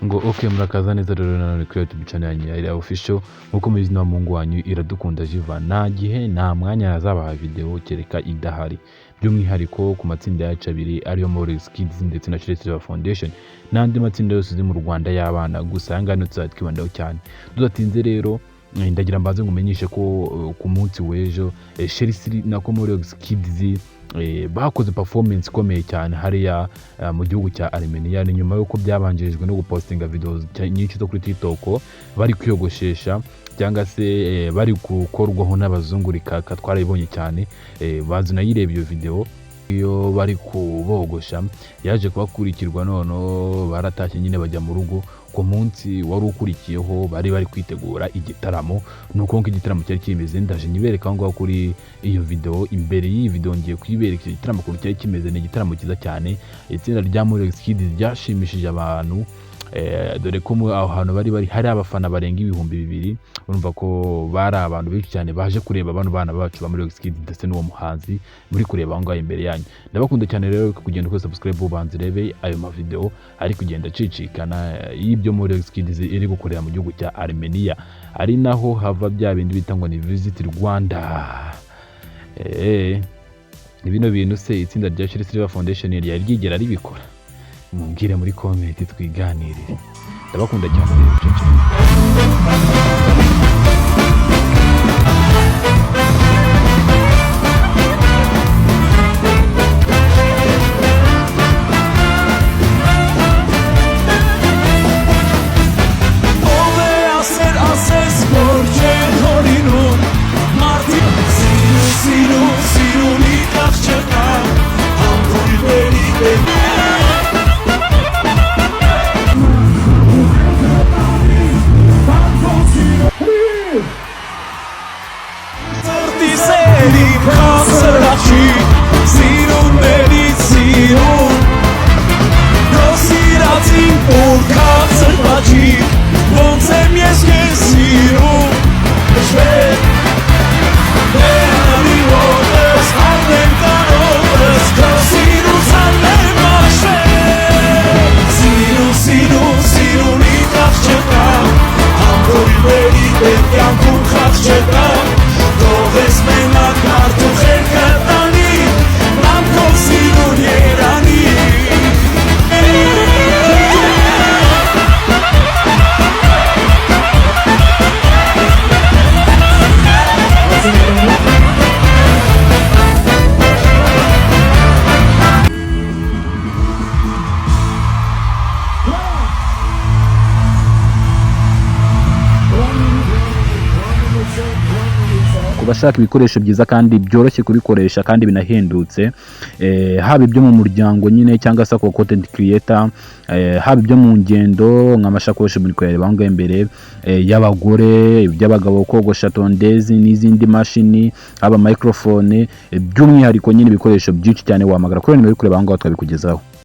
ngo okay murakaza neza rero nanone kuri YouTube channel yanyu ya official nkuko mubizi na mungu wanyu Iradukunda Jiva nta gihe nta mwanya yazabaha video kereka idahari by'umwihariko ku matsinda yacu abiri ariyo Morex Kids ndetse na Children's Foundation n'andi matsinda yose mu Rwanda y'abana gusa yangano tuzatwibandaho cyane dudatinze rero ndagira mbaze ngumenyeshe ko ku munsi w'ejo Chelsea na Morex Kids bakoze performance ikomeye cyane hariya mu gihugu cya Armenia nyuma yuko byabanjirijwe no gupostinga videos nyinshi zo kuri TikTok bari kwiyogoshesha cyangwa se bari gukorwaho n'abazungurika twarabibonye cyane bazina yireba iyo video iyo bari kubogosha yaje kubakurikirwa nono baratashye nyine bajya mu rugo ku munsi wari ukurikiyeho bari kwitegura igitaramo nuko igitaramo cyari kimeze ndaje nyibereka ngo kuri iyo video imbere y'iyi video ngiye kwibereka igitaramo ko cyari kimeze ni igitaramo kiza cyane itsinda rya Morex Kids ryashimishije abantu dore ko aho hantu bari hari abafana barenga 2,000 urumva ko bari abantu benshi cyane baje kureba abantu bana bacu ba Morex Kids ndetse n'uwo muhanzi muri kureba aho ngaho imbere yanyu ndabakunda cyane rero kugenda ko subscribe ubanze rebe ayo ma video ari kugenda cicikana y'ibyo Morex Kids iri gukorera mu gihugu cya Armenia ari naho hava bya bindi bitangwa ni Visit Rwanda ibino bintu se itsinda rya Children's Foundation yari ryigera ribikora mumbwire muri comment twiganirire ndabakunda cyane bashaka ibikoresho byiza kandi byoroshye kubikoresha kandi binahendutse haba ibyo mu muryango nyine cyangwa se ko content creator haba ibyo mu ngendo nk'amashakoshi muri kureba aho imbere y'abagore iby'abagabo kogosha tondezi n'izindi mashini haba microphone by'umwihariko nyine ibikoresho byinshi cyane wamagara kuri nimero kureba aho twabikugezaho